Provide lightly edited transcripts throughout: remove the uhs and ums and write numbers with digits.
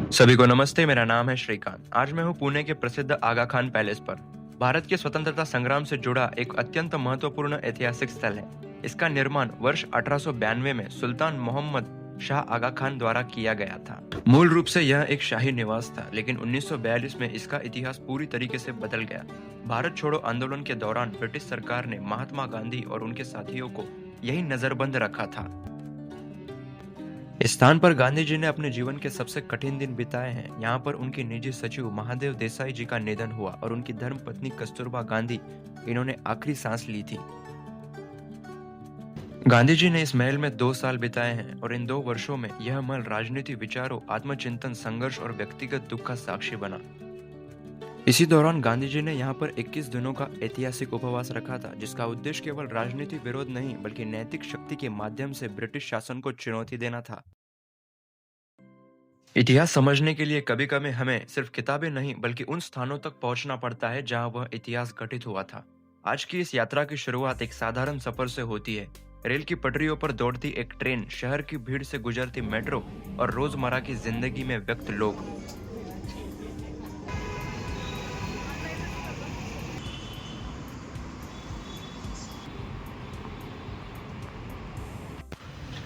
सभी को नमस्ते। मेरा नाम है श्रीकांत। आज मैं हूँ पुणे के प्रसिद्ध आगा खान पैलेस पर। भारत के स्वतंत्रता संग्राम से जुड़ा एक अत्यंत महत्वपूर्ण ऐतिहासिक स्थल है। इसका निर्माण वर्ष 1892 में सुल्तान मोहम्मद शाह आगा खान द्वारा किया गया था। मूल रूप से यह एक शाही निवास था, लेकिन 1942 में इसका इतिहास पूरी तरीके से बदल गया। भारत छोड़ो आंदोलन के दौरान ब्रिटिश सरकार ने महात्मा गांधी और उनके साथियों को यही नजरबंद रखा था। इस स्थान पर गांधी जी ने अपने जीवन के सबसे कठिन दिन बिताए हैं। यहाँ पर उनके निजी सचिव महादेव देसाई जी का निधन हुआ और उनकी धर्म पत्नी कस्तूरबा गांधी इन्होंने आखिरी सांस ली थी। गांधी जी ने इस महल में 2 साल बिताए हैं और इन 2 वर्षों में यह महल राजनीति, विचारों, आत्मचिंतन, संघर्ष और व्यक्तिगत दुख का साक्षी बना। इसी दौरान गांधी जी ने यहाँ पर 21 दिनों का ऐतिहासिक उपवास रखा था, जिसका उद्देश्य केवल राजनीतिक विरोध नहीं बल्कि नैतिक शक्ति के माध्यम से ब्रिटिश शासन को चुनौती देना था। इतिहास समझने के लिए कभी कभी हमें सिर्फ किताबें नहीं बल्कि उन स्थानों तक पहुंचना पड़ता है जहां वह इतिहास घटित हुआ था। आज की इस यात्रा की शुरुआत एक साधारण सफर से होती है। रेल की पटरियों पर दौड़ती एक ट्रेन, शहर की भीड़ से गुजरती मेट्रो और रोजमर्रा की जिंदगी में व्यक्त लोग।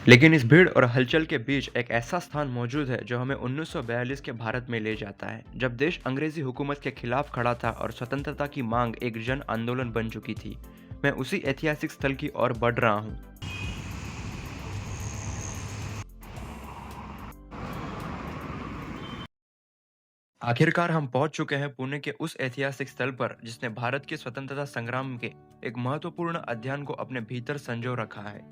लेकिन इस भीड़ और हलचल के बीच एक ऐसा स्थान मौजूद है जो हमें 1942 के भारत में ले जाता है, जब देश अंग्रेजी हुकूमत के खिलाफ खड़ा था और स्वतंत्रता की मांग एक जन आंदोलन बन चुकी थी। मैं उसी ऐतिहासिक स्थल की ओर बढ़ रहा हूँ। आखिरकार हम पहुंच चुके हैं पुणे के उस ऐतिहासिक स्थल पर जिसने भारत के स्वतंत्रता संग्राम के एक महत्वपूर्ण अध्ययन को अपने भीतर संजो रखा है।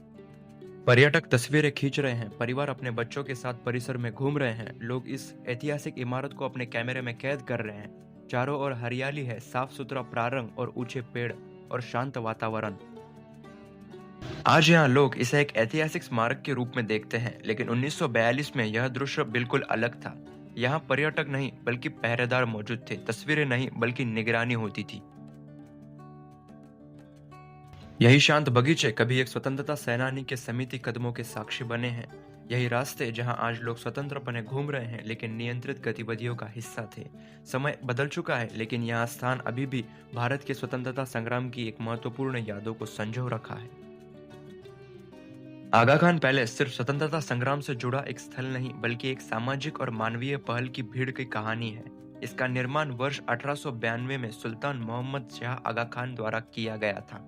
पर्यटक तस्वीरें खींच रहे हैं, परिवार अपने बच्चों के साथ परिसर में घूम रहे हैं, लोग इस ऐतिहासिक इमारत को अपने कैमरे में कैद कर रहे हैं। चारों ओर हरियाली है, साफ सुथरा प्रारंभ और ऊंचे पेड़ और शांत वातावरण। आज यहाँ लोग इसे एक ऐतिहासिक स्मारक के रूप में देखते हैं, लेकिन 1942 में यह दृश्य बिल्कुल अलग था। यहाँ पर्यटक नहीं बल्कि पहरेदार मौजूद थे, तस्वीरें नहीं बल्कि निगरानी होती थी। यही शांत बगीचे कभी एक स्वतंत्रता सेनानी के समिति कदमों के साक्षी बने हैं। यही रास्ते जहां आज लोग स्वतंत्रपने घूम रहे हैं लेकिन नियंत्रित गतिविधियों का हिस्सा थे। समय बदल चुका है, लेकिन यह स्थान अभी भी भारत के स्वतंत्रता संग्राम की एक महत्वपूर्ण यादों को संजो रखा है। आगा खान पैलेस सिर्फ स्वतंत्रता संग्राम से जुड़ा एक स्थल नहीं बल्कि एक सामाजिक और मानवीय पहल की भीड़ की कहानी है। इसका निर्माण वर्ष 1892 में सुल्तान मोहम्मद शाह आगा खान द्वारा किया गया था।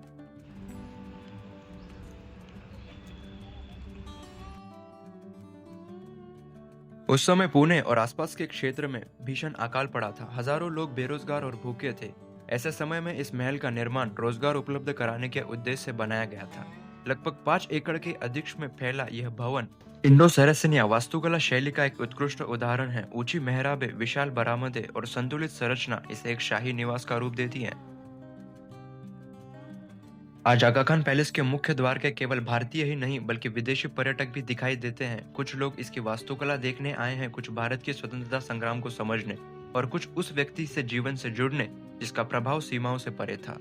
उस समय पुणे और आसपास के क्षेत्र में भीषण अकाल पड़ा था। हजारों लोग बेरोजगार और भूखे थे। ऐसे समय में इस महल का निर्माण रोजगार उपलब्ध कराने के उद्देश्य से बनाया गया था। लगभग 5 एकड़ के अधिक्ष में फैला यह भवन इंडो सैरसिनिया वास्तुकला शैली का एक उत्कृष्ट उदाहरण है। ऊंची मेहराबें, विशाल बरामदे और संतुलित संरचना इसे एक शाही निवास का रूप देती हैं। आज आगा खान पैलेस के मुख्य द्वार के केवल भारतीय ही नहीं बल्कि विदेशी पर्यटक भी दिखाई देते हैं। कुछ लोग इसकी वास्तुकला देखने आए हैं, कुछ भारत के स्वतंत्रता संग्राम को समझने और कुछ उस व्यक्ति से जीवन से जुड़ने जिसका प्रभाव सीमाओं से परे था।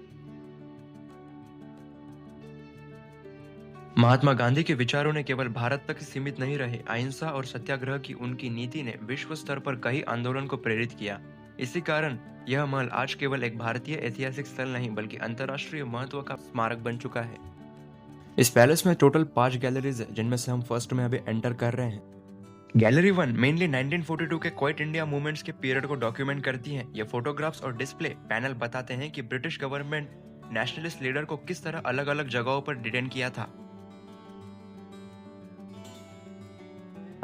महात्मा गांधी के विचारों ने केवल भारत तक सीमित नहीं रहे। अहिंसा और सत्याग्रह की उनकी नीति ने विश्व स्तर पर कई आंदोलन को प्रेरित किया। इसी कारण यह महल आज केवल एक भारतीय ऐतिहासिक स्थल नहीं बल्कि अंतर्राष्ट्रीय महत्व का स्मारक बन चुका है। इस पैलेस में टोटल 5 गैलरीज है, जिनमें से हम फर्स्ट में अभी एंटर कर रहे हैं। गैलरी 1 मेनली 1942 के क्विट इंडिया मूवमेंट्स के पीरियड को डॉक्यूमेंट करती है। ये फोटोग्राफ्स और डिस्प्ले पैनल बताते हैं कि ब्रिटिश गवर्नमेंट नेशनलिस्ट लीडर को किस तरह अलग अलग जगहों पर डिटेन किया था।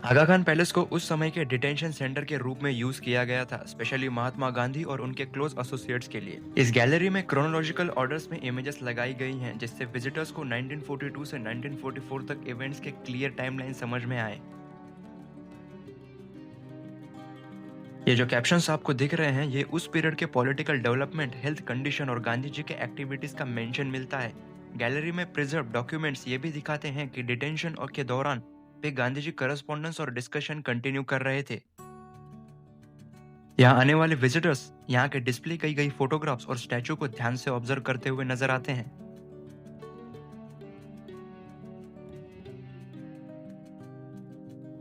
आगा खान पैलेस को उस समय के डिटेंशन सेंटर के रूप में यूज किया गया था, स्पेशली महात्मा गांधी और उनके क्लोज एसोसिएट्स के लिए। इस गैलरी में क्रोनोलॉजिकल ऑर्डर्स में इमेजेस लगाई गई हैं, जिससे विजिटर्स को 1942 से 1944 तक इवेंट्स के क्लियर टाइमलाइन समझ में आए। ये जो कैप्शंस आपको दिख रहे हैं, ये उस पीरियड के पॉलिटिकल डेवलपमेंट, हेल्थ कंडीशन और गांधी जी के एक्टिविटीज का मेंशन मिलता है। गैलरी में प्रिजर्व डॉक्यूमेंट्स ये भी दिखाते हैं कि डिटेंशन और के दौरान वे गांधी जी करस्पॉन्डेंस और डिस्कशन कंटिन्यू कर रहे थे। यहाँ आने वाले विजिटर्स यहाँ के डिस्प्ले की गई फोटोग्राफ्स और स्टैचू को ध्यान से ऑब्जर्व करते हुए नजर आते हैं।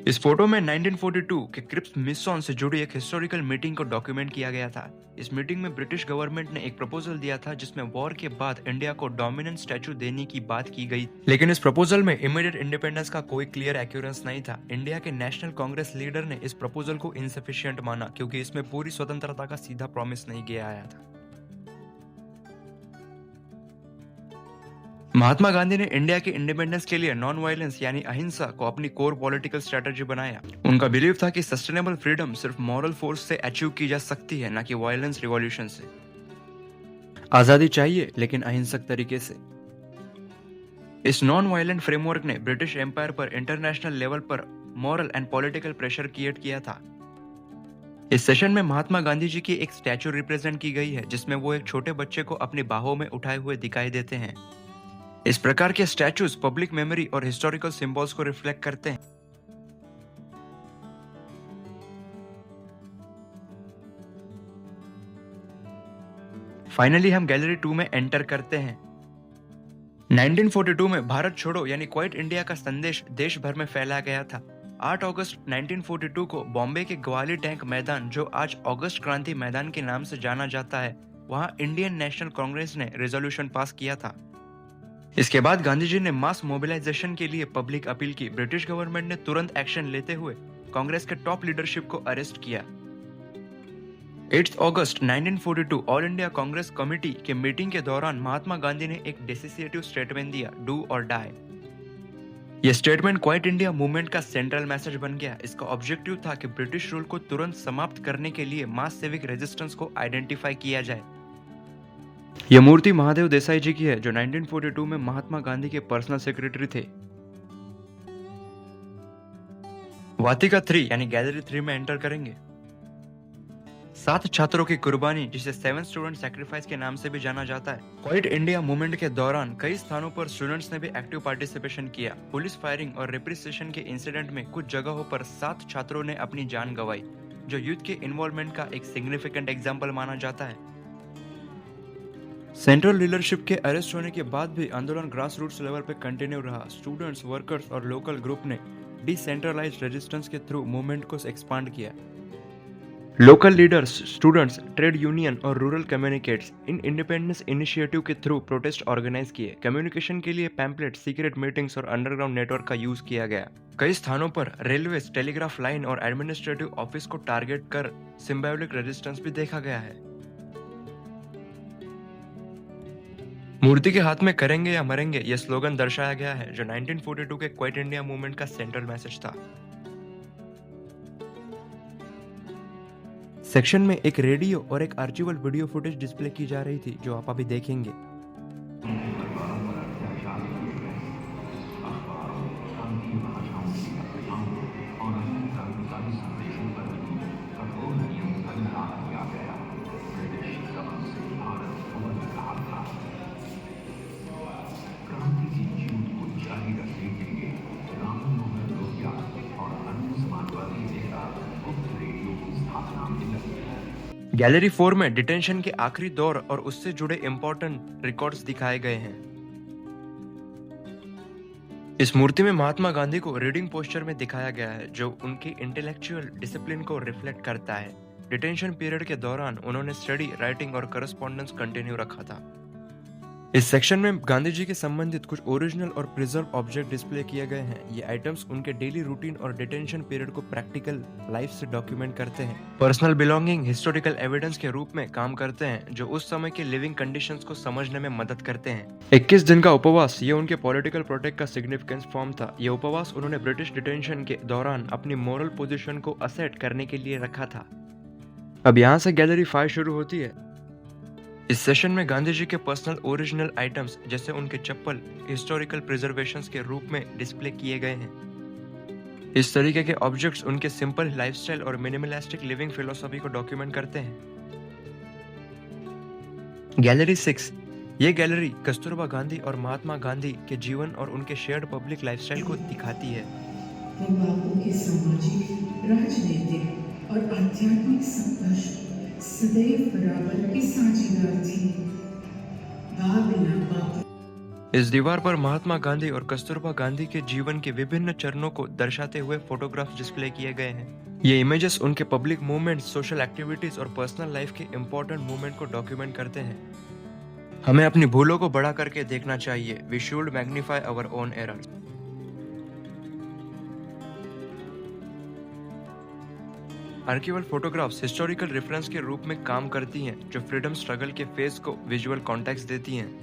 इस फोटो में 1942 के क्रिप्स मिसॉन से जुड़ी एक हिस्टोरिकल मीटिंग को डॉक्यूमेंट किया गया था। इस मीटिंग में ब्रिटिश गवर्नमेंट ने एक प्रपोजल दिया था जिसमें वॉर के बाद इंडिया को डोमिनेंट स्टैचू देने की बात की गई, लेकिन इस प्रपोजल में इमीडिएट इंडिपेंडेंस का कोई क्लियर एक्यूरेंस नहीं था। इंडिया के नेशनल कांग्रेस लीडर ने इस प्रपोजल को इनसफिशिएंट माना क्योंकि इसमें पूरी स्वतंत्रता का सीधा प्रॉमिस नहीं किया आया था। महात्मा गांधी ने इंडिया के इंडिपेंडेंस के लिए नॉन वायलेंस यानी अहिंसा को अपनी कोर पॉलिटिकल स्ट्रेटजी बनाया। उनका बिलीव था कि सस्टेनेबल फ्रीडम सिर्फ मॉरल फोर्स से अचीव की जा सकती है, न कि वायलेंस रिवॉल्यूशन से। आजादी चाहिए लेकिन अहिंसक तरीके से। इस नॉन वायलेंट फ्रेमवर्क ने ब्रिटिश एम्पायर पर इंटरनेशनल लेवल पर moral and political pressure create किया था। इस सेशन में महात्मा गांधी जी की एक स्टैचू रिप्रेजेंट की गई है जिसमें वो एक छोटे बच्चे को अपनी बाहों में उठाए हुए दिखाई देते हैं। इस प्रकार के स्टैचूज पब्लिक मेमोरी और हिस्टोरिकल सिंबल्स को रिफ्लेक्ट करते हैं। फाइनली हम गैलरी 2 में एंटर करते हैं। 1942 में भारत छोड़ो यानी क्वाइट इंडिया का संदेश देश भर में फैला गया था। 8 अगस्त 1942 को बॉम्बे के ग्वाली टैंक मैदान, जो आज अगस्त क्रांति मैदान के नाम से जाना जाता है, वहां इंडियन नेशनल कांग्रेस ने रेजोल्यूशन पास किया था। इसके बाद गांधी जी ने मास मोबिलाइजेशन के लिए पब्लिक अपील की। ब्रिटिश गवर्नमेंट ने तुरंत एक्शन लेते हुए कांग्रेस के टॉप लीडरशिप को अरेस्ट किया। 8 अगस्त 1942 ऑल इंडिया कांग्रेस कमेटी के मीटिंग के दौरान महात्मा गांधी ने एक डिसिसिएटिव स्टेटमेंट दिया, डू और डाई। यह स्टेटमेंट क्वाइट इंडिया मूवमेंट का सेंट्रल मैसेज बन गया। इसका ऑब्जेक्टिव था कि ब्रिटिश रूल को तुरंत समाप्त करने के लिए मास सिविक रेजिस्टेंस को आइडेंटिफाई किया जाए। यह मूर्ति महादेव देसाई जी की है, जो 1942 में महात्मा गांधी के पर्सनल सेक्रेटरी थे। वाटिका 3 यानी गैलरी 3 में एंटर करेंगे। 7 छात्रों की कुर्बानी, जिसे 7 स्टूडेंट सैक्रिफाइस के नाम से भी जाना जाता है। क्वाइट इंडिया मूवमेंट के दौरान कई स्थानों पर स्टूडेंट्स ने भी एक्टिव पार्टिसिपेशन किया। पुलिस फायरिंग और रिप्रेसेशन के इंसिडेंट में कुछ जगहों पर 7 छात्रों ने अपनी जान गंवाई, जो यूथ के इन्वॉल्वमेंट का एक सिग्निफिकेंट एग्जाम्पल माना जाता है। सेंट्रल लीडरशिप के अरेस्ट होने के बाद भी आंदोलन ग्रास रूट्स लेवल पे कंटिन्यू रहा। स्टूडेंट्स, वर्कर्स और लोकल ग्रुप ने डिसेंट्रलाइज्ड रेजिस्टेंस के थ्रू मूवमेंट को एक्सपांड किया। Local leaders, students, trade union और rural communities in independence initiative के थ्रू प्रोटेस्ट ऑर्गेनाइज किए। कम्युनिकेशन के लिए पैम्पलेट, सीक्रेट मीटिंग्स और अंडरग्राउंड नेटवर्क का यूज किया गया। कई स्थानों पर रेलवे, टेलीग्राफ लाइन और एडमिनिस्ट्रेटिव ऑफिस को टारगेट कर सिंबॉलिक रेजिस्टेंस भी देखा गया है। मूर्ति के हाथ में करेंगे या मरेंगे, यह स्लोगन दर्शाया गया है, जो 1942 के क्वाइट इंडिया मूवमेंट का सेंट्रल मैसेज था। सेक्शन में एक रेडियो और एक आर्चिवल वीडियो फुटेज डिस्प्ले की जा रही थी, जो आप अभी देखेंगे। गैलरी 4 में डिटेंशन के आखिरी दौर और उससे जुड़े इंपॉर्टेंट रिकॉर्ड्स दिखाए गए हैं। इस मूर्ति में महात्मा गांधी को रीडिंग पोस्चर में दिखाया गया है, जो उनकी इंटेलेक्चुअल डिसिप्लिन को रिफ्लेक्ट करता है। डिटेंशन पीरियड के दौरान उन्होंने स्टडी, राइटिंग और करस्पॉन्डेंस कंटिन्यू रखा था। इस सेक्शन में गांधी जी के संबंधित कुछ ओरिजिनल और प्रिजर्व ऑब्जेक्ट डिस्प्ले किए गए हैं। ये आइटम्स उनके डेली रूटीन और डिटेंशन पीरियड को प्रैक्टिकल लाइफ से डॉक्यूमेंट करते हैं। पर्सनल बिलोंगिंग हिस्टोरिकल एविडेंस के रूप में काम करते हैं, जो उस समय के लिविंग कंडीशंस को समझने में मदद करते हैं। 21 दिन का उपवास, ये उनके पॉलिटिकल प्रोटेक्ट का सिग्निफिकेंस फॉर्म था। ये उपवास उन्होंने ब्रिटिश डिटेंशन के दौरान अपनी मोरल पोजिशन को असेट करने के लिए रखा था। अब यहाँ से गैलरी 5 शुरू होती है। इस सेशन में गांधी जी के पर्सनल ओरिजिनल आइटम्स, जैसे उनके चप्पल, हिस्टोरिकल प्रिजर्वेशंस के रूप में डिस्प्ले किए गए हैं। इस तरीके के ऑब्जेक्ट्स उनके सिंपल लाइफस्टाइल और मिनिमलिस्टिक लिविंग फिलोसॉफी को डॉक्यूमेंट करते हैं। गैलरी 6, ये गैलरी कस्तूरबा गांधी और महात्मा गांधी के जीवन और उनके शेयर्ड पब्लिक लाइफस्टाइल को दिखाती है। बापू की सामाजिक, राजनीतिक और आध्यात्मिक संघर्ष सदैव बराबर की साझेदार थी। इस दीवार पर महात्मा गांधी और कस्तूरबा गांधी के जीवन के विभिन्न चरणों को दर्शाते हुए फोटोग्राफ्स डिस्प्ले किए गए हैं। ये इमेजेस उनके पब्लिक मूवमेंट्स, सोशल एक्टिविटीज और पर्सनल लाइफ के इंपॉर्टेंट मूवमेंट को डॉक्यूमेंट करते हैं। हमें अपनी भूलों को बड़ा करके देखना चाहिए। We should magnify our own errors. Archival photographs historical reference के रूप में काम करती हैं, जो फ्रीडम स्ट्रगल के फेज को विजुअल कॉन्टेक्स्ट देती हैं।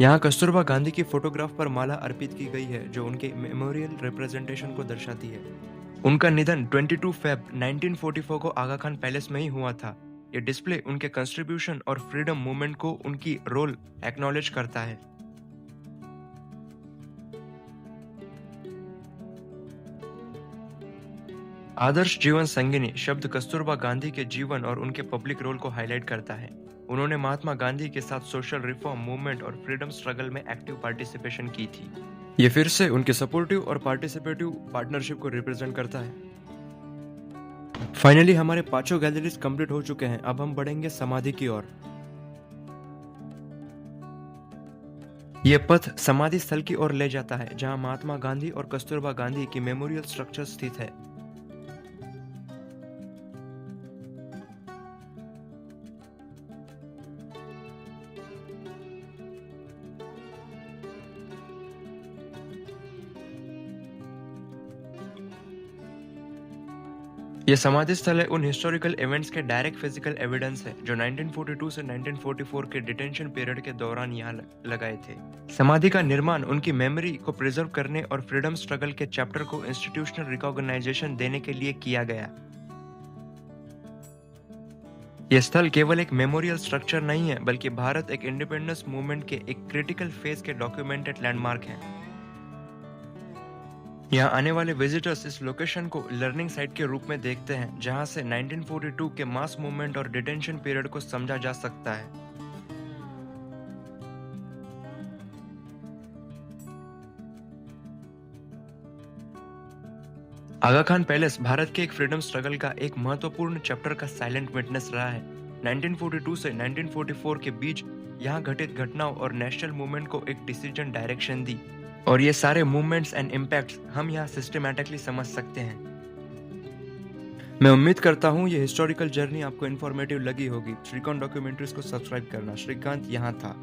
यहाँ कस्तूरबा गांधी की फोटोग्राफ पर माला अर्पित की गई है, जो उनके मेमोरियल रिप्रेजेंटेशन को दर्शाती है। उनका निधन 22 फेब 1944 को आगा खान पैलेस में ही हुआ था। ये डिस्प्ले उनके कंट्रीब्यूशन और फ्रीडम मूवमेंट को उनकी रोल एक्नॉलेज करता है। आदर्श जीवन संगिनी शब्द कस्तूरबा गांधी के जीवन और उनके पब्लिक रोल को हाईलाइट करता है। उन्होंने महात्मा गांधी के साथ सोशल रिफॉर्म मूवमेंट और फ्रीडम स्ट्रगल में एक्टिव पार्टिसिपेशन की थी। ये फिर से उनके सपोर्टिव और पार्टिसिपेटिव पार्टनरशिप को रिप्रेजेंट करता है। फाइनली हमारे पांचों गैलरीज कंप्लीट हो चुके हैं। अब हम बढ़ेंगे समाधि की ओर। यह पथ समाधि स्थल की ओर ले जाता है, जहां महात्मा गांधी और कस्तूरबा गांधी की मेमोरियल स्ट्रक्चर स्थित है। यह समाधि स्थल है उन हिस्टोरिकल इवेंट्स के डायरेक्ट फिजिकल एविडेंस है जो 1942 से 1944 के डिटेंशन पीरियड के दौरान यहाँ लगाए थे। समाधि का निर्माण उनकी मेमोरी को प्रिजर्व करने और फ्रीडम स्ट्रगल के चैप्टर को इंस्टीट्यूशनल रिकॉग्नाइजेशन देने के लिए किया गया। यह स्थल केवल एक मेमोरियल स्ट्रक्चर नहीं है, बल्कि भारत एक इंडिपेंडेंस मूवमेंट के एक क्रिटिकल फेज के डॉक्यूमेंटेड लैंडमार्क है। यहाँ आने वाले विजिटर्स इस लोकेशन को लर्निंग साइट के रूप में देखते हैं, जहां से 1942 के मास मूवमेंट और डिटेंशन पीरियड को समझा जा सकता है। आगा खान पैलेस भारत के एक फ्रीडम स्ट्रगल का एक महत्वपूर्ण चैप्टर का साइलेंट विटनेस रहा है। 1942 से 1944 के बीच यहाँ घटित घटनाओं और नेशनल मूवमेंट को एक डिसीजन डायरेक्शन दी, और ये सारे मूवमेंट्स एंड इम्पैक्ट्स हम यहाँ सिस्टमैटिकली समझ सकते हैं। मैं उम्मीद करता हूँ ये हिस्टोरिकल जर्नी आपको इन्फॉर्मेटिव लगी होगी। श्रीकांत डॉक्यूमेंट्रीज को सब्सक्राइब करना। श्रीकांत यहाँ था।